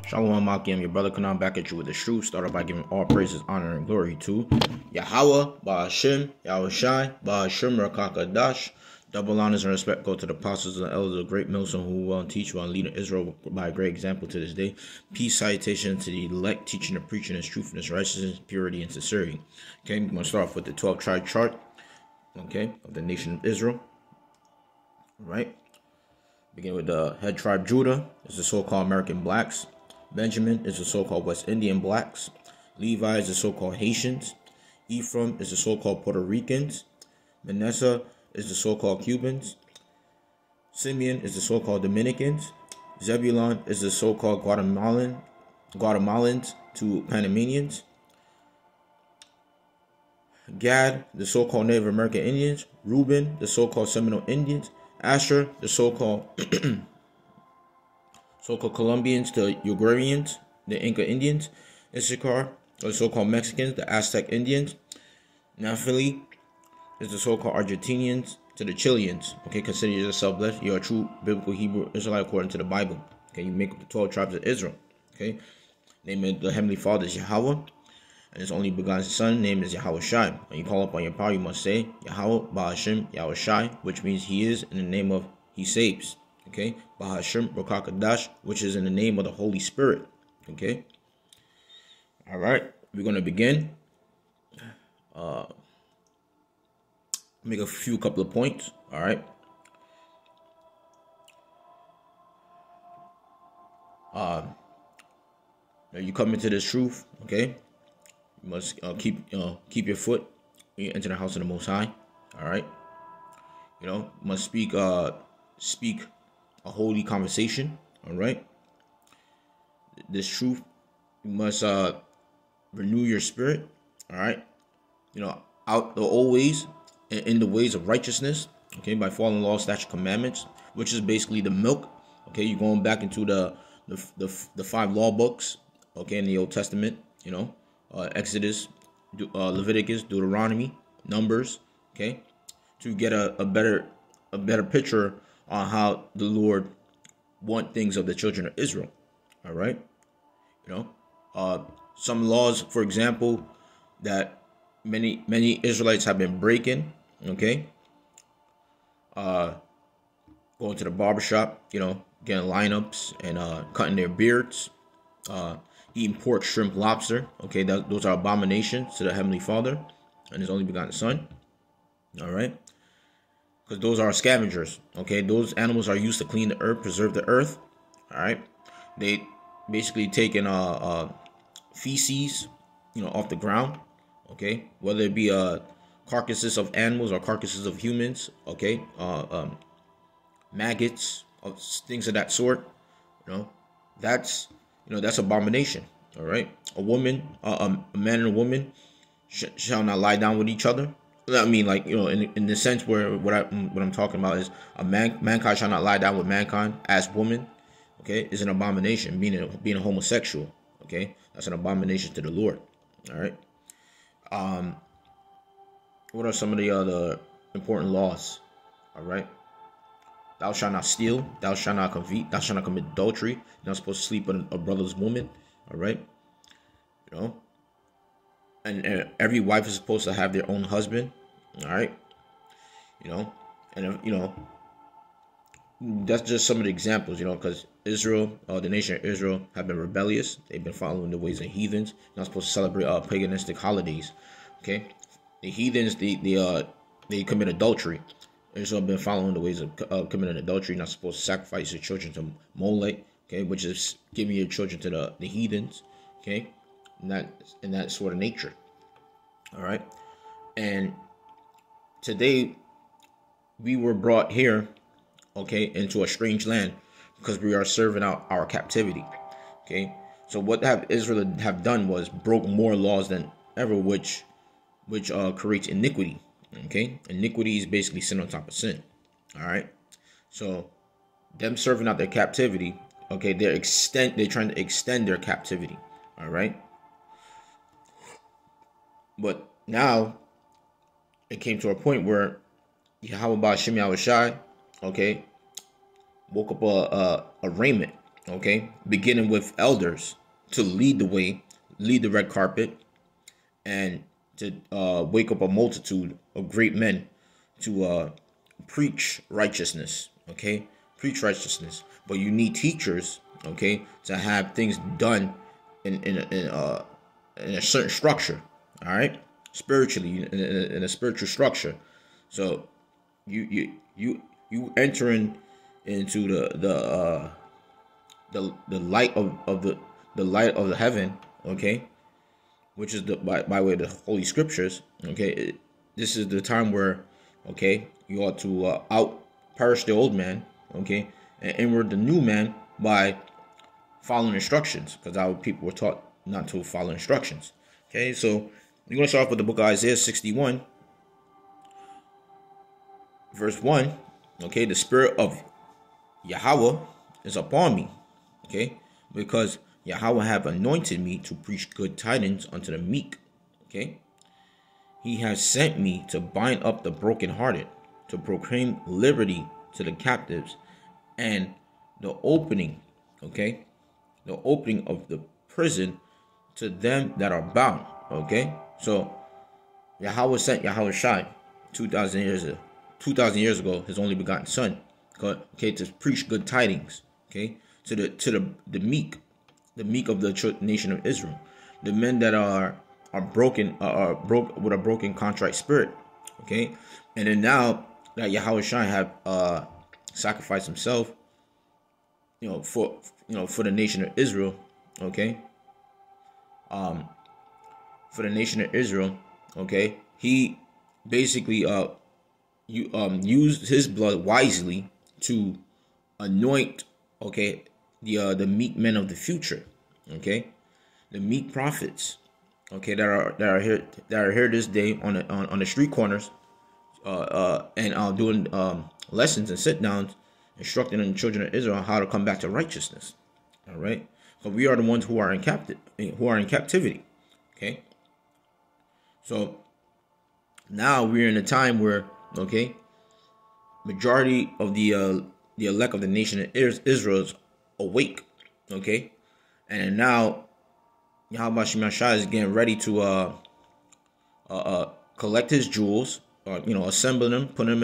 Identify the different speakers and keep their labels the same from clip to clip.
Speaker 1: Shalom Maki, I'm your brother Kanan, back at you with the truth. Started by giving all praises, honor, and glory to Yahweh, Ba'ashem, Yahushai, Ba'ashem, Rakakadash. Double honors and respect go to the apostles and elders of great Milson who will teach you and lead Israel by a great example to this day. Peace, salutation to the elect, teaching and preaching his truthfulness, righteousness, purity, and sincerity. Okay, I'm going to start off with the 12 tribe chart, okay, of the nation of Israel. All right. Begin with the head tribe Judah, is the so-called American blacks. Benjamin is the so-called West Indian blacks. Levi is the so-called Haitians. Ephraim is the so-called Puerto Ricans. Manasseh is the so-called Cubans. Simeon is the so-called Dominicans. Zebulon is the so-called Guatemalans to Panamanians. Gad, the so-called Native American Indians. Reuben, the so-called Seminole Indians. Asher, the so-called Colombians, the Uruguayans, the Inca Indians. Issachar, the so-called Mexicans, the Aztec Indians. Naphtali is the so-called Argentinians to the Chileans. Okay, consider yourself blessed. You're a true biblical Hebrew Israelite according to the Bible. Okay, you make up the 12 tribes of Israel. Okay, name of the Heavenly Father is Yahweh, and his only begotten Son, name is Yahushai. When you call upon your power, you must say Yahweh, Ba'ashem, Yahushai, which means He is in the name of He saves. Okay, Bahashem Rakakadash, which is in the name of the Holy Spirit. Okay, all right, we're going to begin. Make a couple of points. All right. Now you come into this truth. Okay, you must keep your foot when you enter the house of the Most High. All right. You know, must speak a holy conversation. All right. This truth, you must renew your spirit. All right. You know, out the old ways and in the ways of righteousness. Okay, by following law, statute, commandments, which is basically the milk. Okay, you're going back into the 5 law books. Okay, in the Old Testament. You know, Exodus, Leviticus, Deuteronomy, Numbers. Okay, to get a better picture on how the Lord want things of the children of Israel. All right, you know, some laws, for example, that many Israelites have been breaking. Okay, going to the barbershop, you know, getting lineups and cutting their beards, eating pork, shrimp, lobster. Okay, those are abominations to the Heavenly Father and His only begotten Son. All right, because those are scavengers. Okay, those animals are used to clean the earth, preserve the earth. All right, they basically taking feces, you know, off the ground. Okay, whether it be carcasses of animals or carcasses of humans. Okay, maggots, things of that sort. You know, that's abomination. All right, a man and a woman shall not lie down with each other. I mean, like, you know, in the sense where what I'm talking about is mankind shall not lie down with mankind as woman. Okay, is an abomination. Being a homosexual. Okay, that's an abomination to the Lord. All right. What are some of the other important laws? All right. Thou shalt not steal. Thou shalt not covet. Thou shalt not commit adultery. You're not supposed to sleep with a brother's woman. All right. You know. And every wife is supposed to have their own husband. All right. You know. And you know. That's just some of the examples. You know, because Israel, the nation of Israel, have been rebellious. They've been following the ways of heathens. You're not supposed to celebrate paganistic holidays. Okay. The heathens, they commit adultery. Israel have been following the ways of committing adultery. You're not supposed to sacrifice your children to Molech, okay, which is giving your children to the heathens, okay, and that sort of nature. All right, and today we were brought here, okay, into a strange land because we are serving out our captivity, okay. So what Israel have done was broke more laws than ever, which creates iniquity. Okay, iniquity is basically sin on top of sin. All right, so them serving out their captivity. Okay, they're trying to extend their captivity. All right, but now it came to a point where Yahweh Ba'ashem Yahushai, okay, woke up a raiment Okay, beginning with elders to lead the way, lead the red carpet, and to wake up a multitude of great men to preach righteousness. Okay, preach righteousness. But you need teachers. Okay, to have things done in a certain structure. All right, spiritually in a spiritual structure. So you entering into the light of the light of the heaven. Okay, which is by way of the holy scriptures. Okay, this is the time where, okay, you ought to out perish the old man. Okay, and inward the new man by following instructions, because our people were taught not to follow instructions. Okay, so we're going to start off with the book of Isaiah 61, verse 1. Okay, the spirit of Yahweh is upon me. Okay, because Yahweh have anointed me to preach good tidings unto the meek. Okay, he has sent me to bind up the brokenhearted, to proclaim liberty to the captives, and the opening, okay, the opening of the prison to them that are bound. Okay, so Yahweh sent Yahweh Shai 2,000 years ago, his only begotten son, okay, to preach good tidings, okay, to the meek, of the nation of Israel, the men that are broken, broke with a broken contrite spirit. Okay, and then now that Yahweh Shai have sacrificed himself, for the nation of Israel. Okay, for the nation of Israel. Okay, he basically used his blood wisely to anoint, okay, the meek men of the future. Okay, the meek prophets, okay, that are here this day on the street corners, and doing lessons and sit downs, instructing the children of Israel how to come back to righteousness. All right, so we are the ones who are in captivity. Okay, so now we're in a time where, okay, majority of the elect of the nation of Israel is awake. Okay, and now Yahweh Shai is getting ready to collect his jewels, assemble them, put them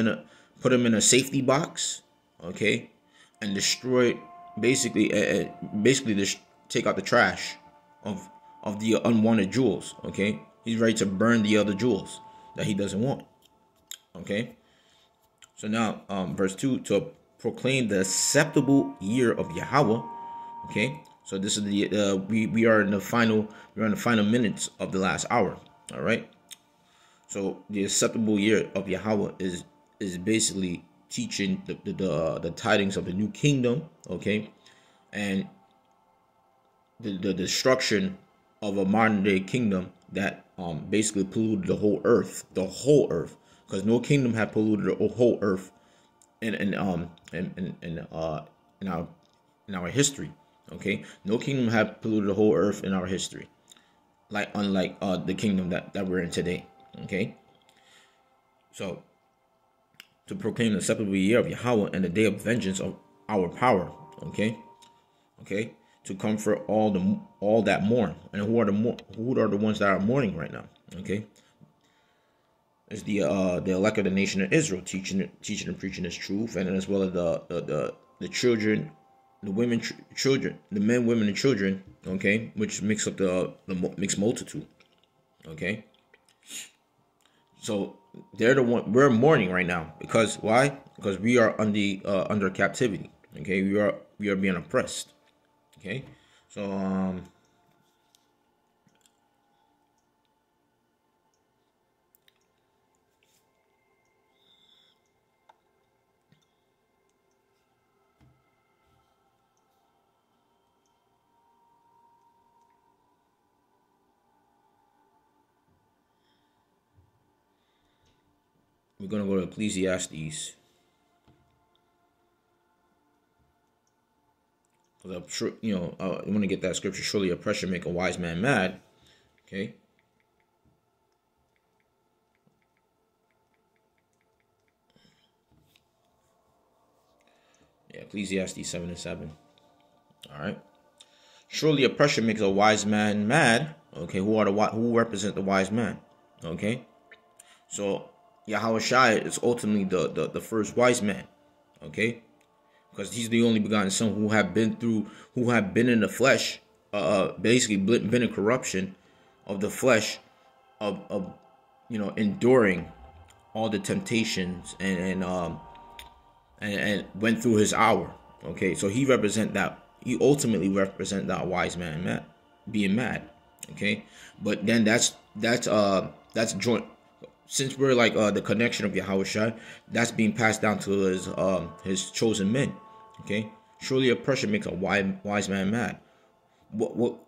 Speaker 1: in a safety box, okay, and destroy, basically just take out the trash of the unwanted jewels. Okay, he's ready to burn the other jewels that he doesn't want. Okay, so now verse 2, to proclaim the acceptable year of Yahweh. Okay, so this is the we are in the final minutes of the last hour. All right, so the acceptable year of Yahweh is basically teaching the tidings of the new kingdom. Okay, and the destruction of a modern day kingdom that basically polluted the whole earth, because no kingdom had polluted the whole earth in our history. Okay, no kingdom had polluted the whole earth in our history, unlike the kingdom that we're in today. Okay, so to proclaim the acceptable year of Yahweh and the day of vengeance of our power. Okay, to comfort all that mourn. And who are the ones that are mourning right now? Okay, it's the elect of the nation of Israel, teaching and preaching this truth, and as well as the children, the women, children, the men, women, and children. Okay, which makes up the mixed multitude. Okay, so they're the one we're mourning right now. Because why? Because we are under captivity. Okay, we are being oppressed. Okay, so we're gonna go to Ecclesiastes. Because I'm sure, I want to get that scripture. Surely oppression make a wise man mad. Okay. Yeah, Ecclesiastes 7:7. All right. Surely oppression makes a wise man mad. Okay, who represent the wise man? Okay, so Yahweh Shai is ultimately the first wise man. Okay, because he's the only begotten son who have been in the flesh, basically been in corruption of the flesh, of enduring all the temptations and went through his hour. Okay, so he represent that. He ultimately represent that wise man mad, being mad. Okay, but then that's joint. Since we're like the connection of Yahweh Shai, that's being passed down to his chosen men. Okay, surely oppression makes a wise man mad. What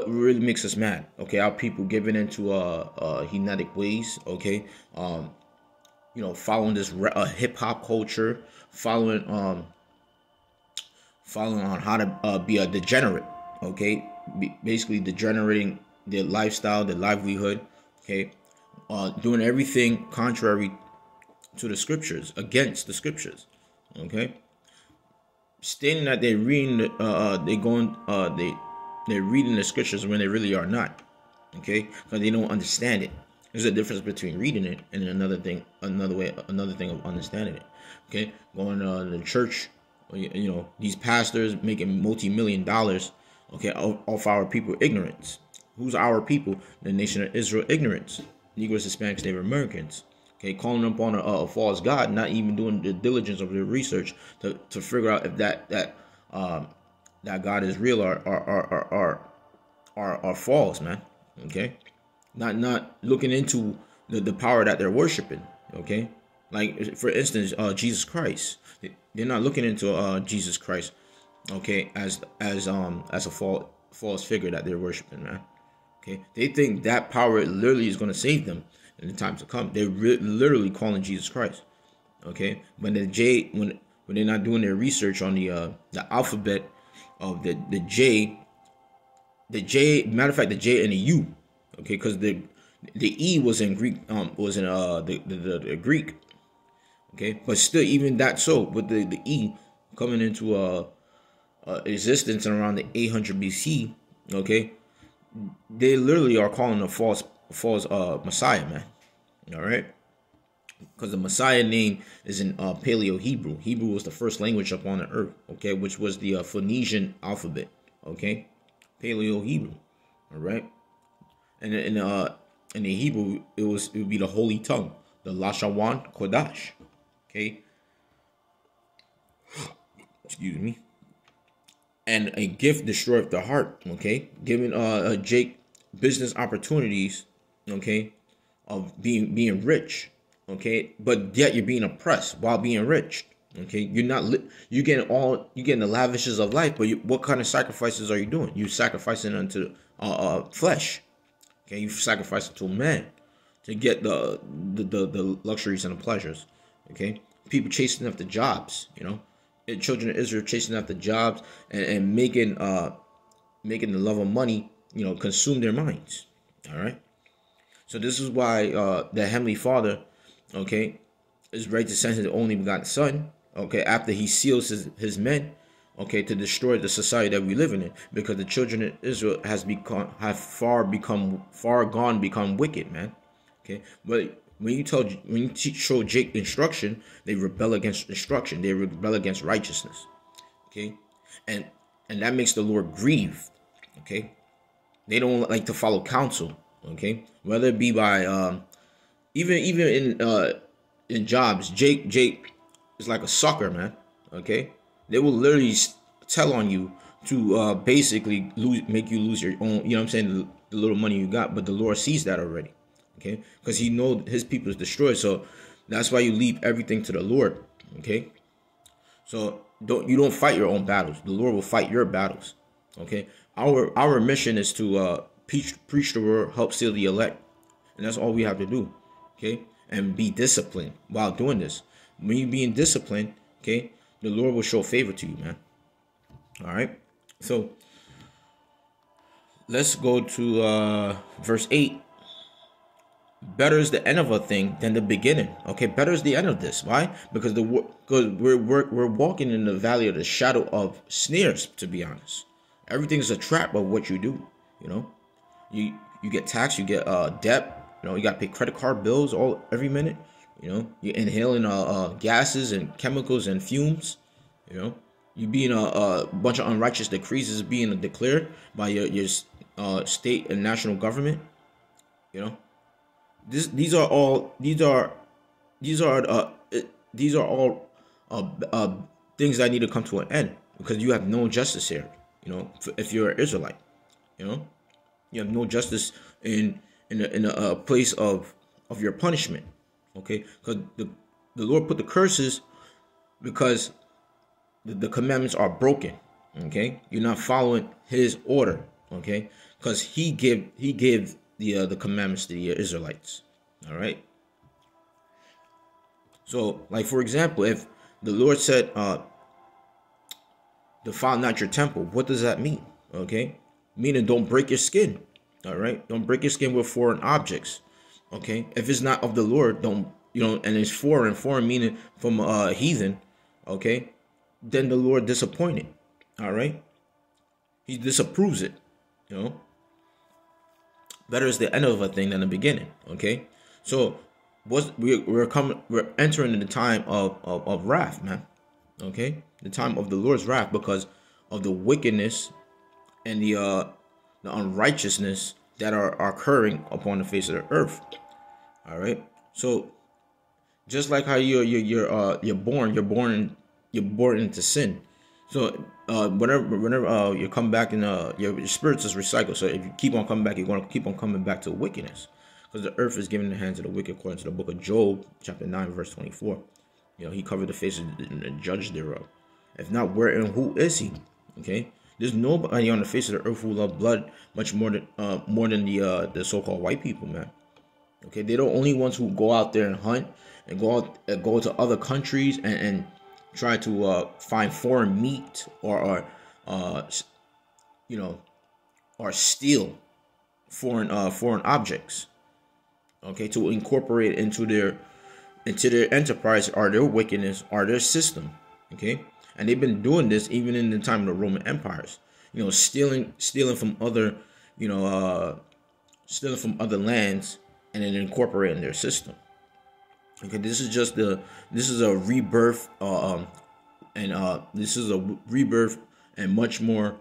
Speaker 1: really makes us mad? Okay, our people giving into hedonistic ways. Okay, following this hip hop culture, following on how to be a degenerate. Okay, basically degenerating their lifestyle, their livelihood. Okay, doing everything contrary to the scriptures, against the scriptures. Okay, stating that they're reading, they're reading the scriptures when they really are not. Okay, because they don't understand it. There's a difference between reading it and another thing of understanding it. Okay, going to church, these pastors making multi-million dollars. Okay, off our people ignorance. Who's our people? The nation of Israel ignorance. Negroes, Hispanics, Native Americans. Okay, calling upon a false god, not even doing the diligence of their research to figure out if that God is real or false, man. Okay, not looking into the power that they're worshiping. Okay, like for instance, Jesus Christ. They're not looking into Jesus Christ. Okay, as a false figure that they're worshiping, man. Okay, they think that power literally is going to save them in the times to come. They're literally calling Jesus Christ. Okay, when when they're not doing their research on the alphabet of the J, matter of fact, the J and the U. Okay, because the E was in Greek, was in the Greek. Okay, but still, even that, so with the E coming into existence in around the 800 BC. Okay, they literally are calling a false Messiah, man. All right, because the Messiah name is in Paleo Hebrew. Hebrew was the first language upon the earth. Okay, which was the Phoenician alphabet. Okay, Paleo Hebrew. All right, and in the Hebrew it would be the holy tongue, the Lashawan Kodash. Okay, excuse me. And a gift destroyeth the heart. Okay, giving Jake business opportunities. Okay, of being rich. Okay, but yet you're being oppressed while being rich. Okay, you're getting the lavishes of life, but what kind of sacrifices are you doing? You sacrificing unto flesh. Okay, you sacrifice to man to get the luxuries and the pleasures. Okay, people chasing after jobs. Children of Israel chasing after jobs and making the love of money, consume their minds. All right. So this is why the Heavenly Father, okay, is ready to send his only begotten Son, okay, after he seals his men, okay, to destroy the society that we live in, because the children of Israel have far gone become wicked, man. Okay, but when you show Jake instruction, they rebel against instruction. They rebel against righteousness. Okay, and that makes the Lord grieve. Okay, they don't like to follow counsel. Okay, whether it be by even in jobs, Jake is like a sucker, man. Okay, they will literally tell on you to basically make you lose your own. You know what I'm saying? The little money you got, but the Lord sees that already. Okay, because he knows his people is destroyed, so that's why you leave everything to the Lord. Okay, so you don't fight your own battles. The Lord will fight your battles. Okay, our mission is to preach the word, help seal the elect, and that's all we have to do. Okay, and be disciplined while doing this. When you being disciplined, okay, the Lord will show favor to you, man. All right, so let's go to verse 8. better is the end of a thing than the beginning. Okay, better is the end of this. Why? Because we're walking in the valley of the shadow of snares. To be honest, everything's a trap of what you do. You know, you get taxed, you get debt. You know, you got to pay credit card bills every minute. You know, you're inhaling gases and chemicals and fumes. You know, you being a bunch of unrighteous decrees is being declared by your state and national government. You know. These are all things that need to come to an end, because you have no justice here. You know, if you're an Israelite, you know, you have no justice in a place of your punishment. Okay, because the Lord put the curses because the commandments are broken. Okay, you're not following His order. Okay, because He gave the commandments to the Israelites. All right. So, like for example, if the Lord said, "Defile not your temple," what does that mean? Okay, meaning don't break your skin. All right, don't break your skin with foreign objects. Okay, if it's not of the Lord, don't, you know, and it's foreign meaning from heathen. Okay, then the Lord disappointed. All right, He disapproves it. You know. Better is the end of a thing than the beginning. Okay, so we're entering in the time of wrath, man. Okay, the time of the Lord's wrath, because of the wickedness and the unrighteousness that are occurring upon the face of the earth. All right, so just like how you're born into sin. So whenever you come back, and your spirits is recycled. So if you keep on coming back, you're going to keep on coming back to wickedness, because the earth is given in the hands of the wicked, according to the book of Job, chapter 9, verse 24. You know, He covered the face of the judge thereof. If not, where and who is He? Okay, there's nobody on the face of the earth who love blood much more than the so-called white people, man. Okay, they're the only ones who go out there and hunt and go to other countries and try to find foreign meat or steal foreign objects. Okay, to incorporate into their enterprise or their wickedness or their system. Okay, and they've been doing this even in the time of the Roman empires. You know, stealing from other lands and then incorporating their system. Okay, this is a rebirth, this is a rebirth and much more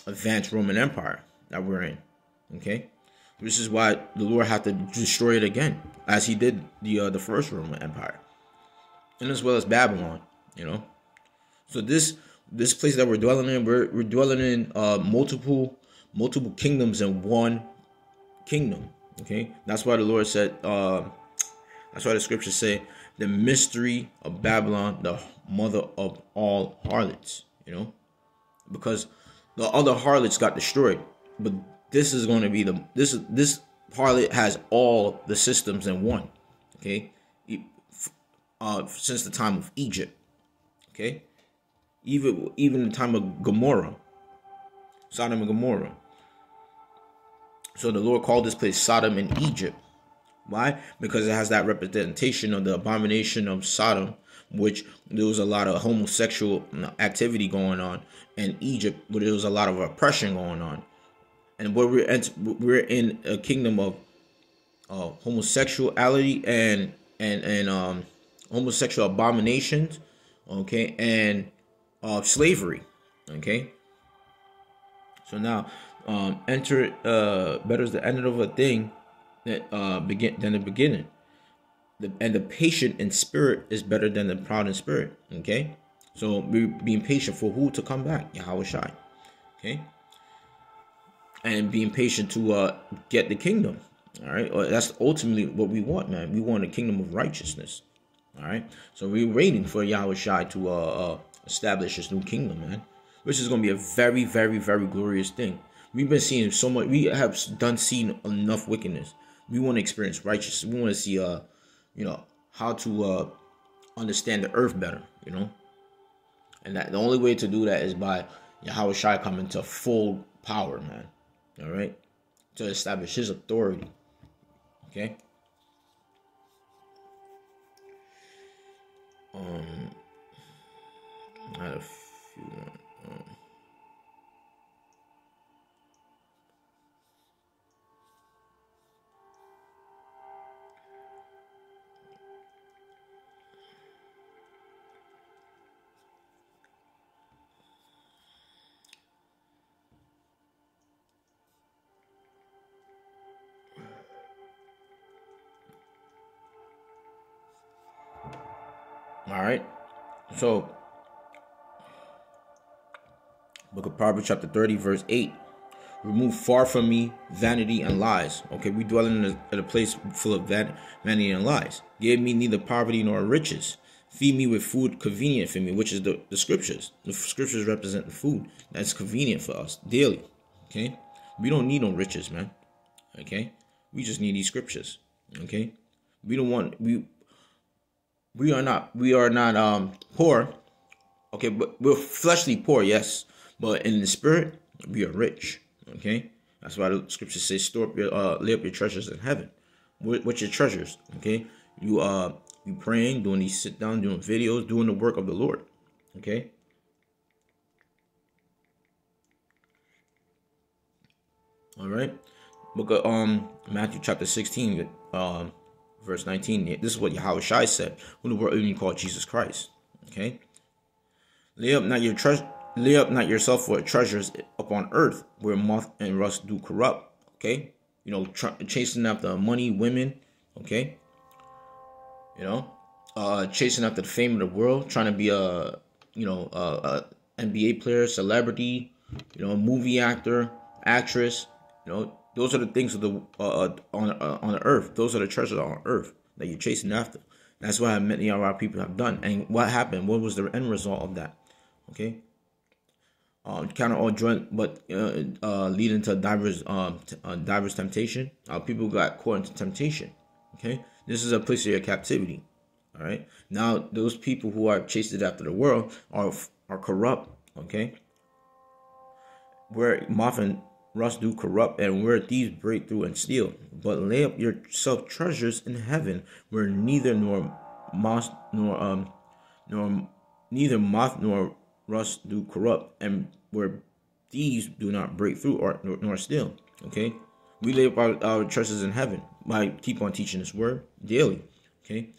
Speaker 1: advanced Roman Empire that we're in. Okay, this is why the Lord had to destroy it again, as He did the first Roman Empire, and as well as Babylon. You know, so this place that we're dwelling in, we're dwelling in multiple kingdoms in one kingdom. Okay, that's why the Lord said. That's why the scriptures say the mystery of Babylon, the mother of all harlots. You know, because the other harlots got destroyed, but this is going to be this harlot has all the systems in one. Okay, since the time of Egypt. Okay, even the time of Gomorrah, Sodom and Gomorrah. So the Lord called this place Sodom in Egypt. Why? Because it has that representation of the abomination of Sodom, which there was a lot of homosexual activity going on in Egypt, where there was a lot of oppression going on, and where we're in a kingdom of homosexuality and homosexual abominations, okay, and slavery, okay. So now, enter better is the end of a thing that than the beginning. And the patient in spirit is better than the proud in spirit. Okay, so we're being patient for who to come back, Yahweh Shai. Okay, and being patient to get the kingdom. All right, that's ultimately what we want, man. We want a kingdom of righteousness. All right, so we're waiting for Yahweh Shai to establish His new kingdom, man, which is going to be a very, very, very glorious thing. We've been seeing so much. We have seen enough wickedness. We want to experience righteousness. We want to see, how to understand the earth better, and that the only way to do that is by Yahweh Shai coming to full power, man. All right, to establish His authority. Okay, Um, I had a few. All right. So, Book of Proverbs, chapter 30, verse 8. Remove far from me vanity and lies. Okay, we dwell in a place full of vanity and lies. Give me neither poverty nor riches. Feed me with food convenient for me, which is the scriptures. The scriptures represent the food that's convenient for us daily. Okay, we don't need no riches, man. Okay, we just need these scriptures. Okay, we don't want we are not poor. Okay, but we're fleshly poor, yes, but in the spirit we are rich. Okay, that's why the scripture says, "Store up lay up your treasures in heaven." What's your treasures? Okay, you praying, doing these sit down, doing videos, doing the work of the Lord. Okay. All right. Book of Matthew chapter 16, verse 19. This is what Yahweh Shai said, who the world even called Jesus Christ. Okay. Lay up not yourself for treasures upon earth, where moth and rust do corrupt. Okay, you know, chasing after money, women. Okay, you know, chasing after the fame of the world, trying to be a NBA player, celebrity, you know, movie actor, actress. You know, those are the things of the on the earth. Those are the treasures on earth that you're chasing after. That's what many of our people have done. And what happened? What was the end result of that? Okay. Kind of all joint, but leading to diverse temptation. People got caught into temptation. Okay, this is a place of your captivity. All right. Now those people who are chasing after the world are corrupt. Okay. Where moth and rust do corrupt, and where thieves break through and steal. But lay up yourself treasures in heaven, where neither moth nor rust do corrupt, and where thieves do not break through or nor steal. Okay, we lay up our treasures in heaven by keep on teaching this word daily. Okay,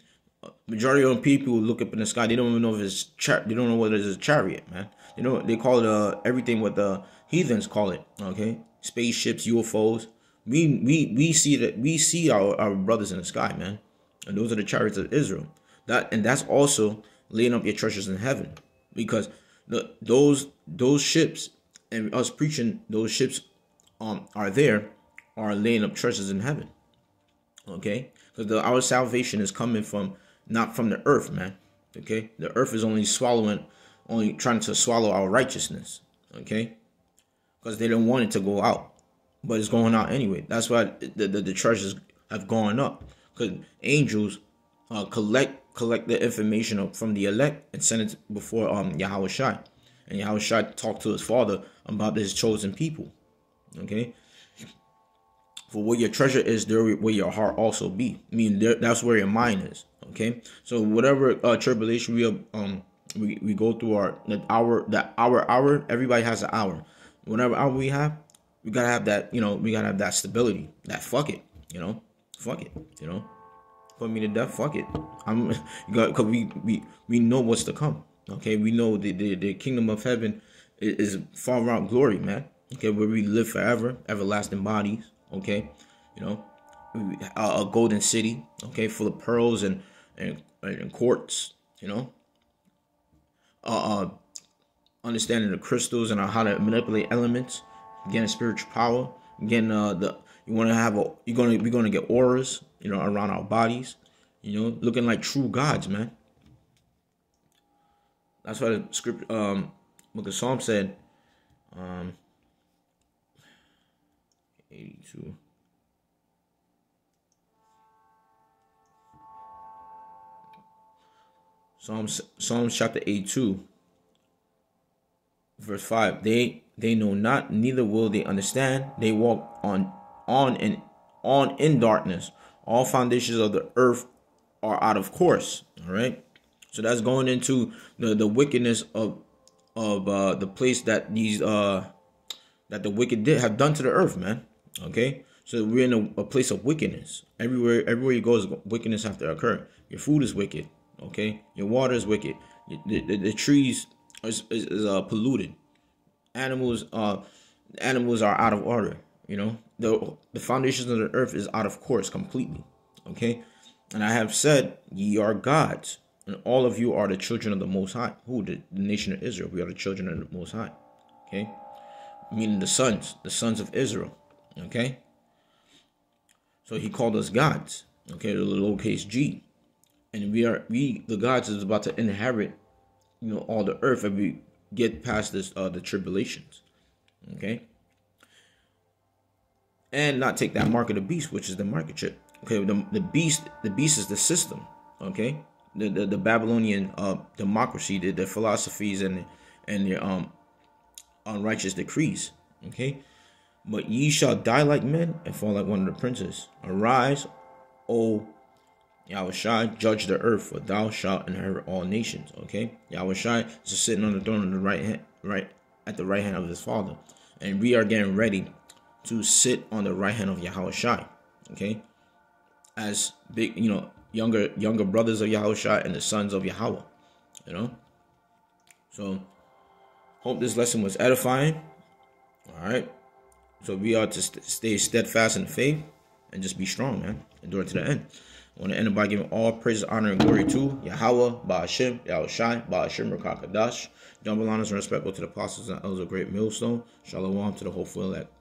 Speaker 1: majority of people who look up in the sky, they don't even know if it's they don't know whether it's a chariot, man. You know, they call it everything what the heathens call it. Okay, spaceships, UFOs. We see that, we see our brothers in the sky, man, and those are the chariots of Israel. That's also laying up your treasures in heaven, because those ships and us preaching those ships are laying up treasures in heaven. Okay, because our salvation is coming from not from the earth, man. Okay, the earth is only trying to swallow our righteousness. Okay, because they don't want it to go out, but it's going out anyway. That's why the treasures have gone up, because angels collect the information from the elect and send it before Yahweh Shai, and Yahweh Shai talked to his father about his chosen people. Okay, for where your treasure is, there will your heart also be. I mean, that's where your mind is. Okay, so whatever tribulation we go through, hour. Everybody has an hour. Whatever hour we have, we gotta have that. You know, we gotta have that stability. That fuck it. You know, fuck it. You know, put me to death. Fuck it. Because we know what's to come. Okay, we know the kingdom of heaven is far out glory, man. Okay, where we live forever, everlasting bodies. Okay, you know, a golden city. Okay, full of pearls and quartz. You know, understanding the crystals and how to manipulate elements, getting spiritual power, getting we're gonna get auras, you know, around our bodies, you know, looking like true gods, man. That's why the script book of Psalm said, 82. Psalms chapter 82, verse 5. They know not, neither will they understand. They walk on in darkness. All foundations of the earth are out of course. All right. So that's going into the wickedness of the place that that the wicked have done to the earth, man. Okay, so we're in a place of wickedness. Everywhere you go, wickedness have to occur. Your food is wicked. Okay, your water is wicked. The trees is polluted. Animals are out of order. You know, the foundations of the earth is out of course completely. Okay, and I have said, ye are gods, and all of you are the children of the Most High. Who? The nation of Israel. We are the children of the Most High. Okay, meaning the sons of Israel. Okay, so he called us gods. Okay, the lowercase g, and the gods is about to inherit, you know, all the earth if we get past this the tribulations. Okay, and not take that mark of the beast, which is the market chip. Okay, the beast is the system. Okay, the Babylonian democracy, the philosophies and their unrighteous decrees. Okay, but ye shall die like men and fall like one of the princes. Arise, O Yahushai, judge the earth, for thou shalt inherit all nations. Okay, Yahushai is sitting on the throne on the right at the right hand of his Father, and we are getting ready to sit on the right hand of Yahushai. Okay, as big, you know, younger brothers of Yahushua and the sons of Yahweh, you know. So hope this lesson was edifying. All right, so we are to stay steadfast in faith and just be strong, man. Endure to the end. I want to end by giving all praise, honor, and glory to Yahweh, Ba'ashem, Yahushai, Ba'ashem, Rakakadash. Double honors and respect to the apostles and elders of Great Millstone. Shalom to the whole full elect.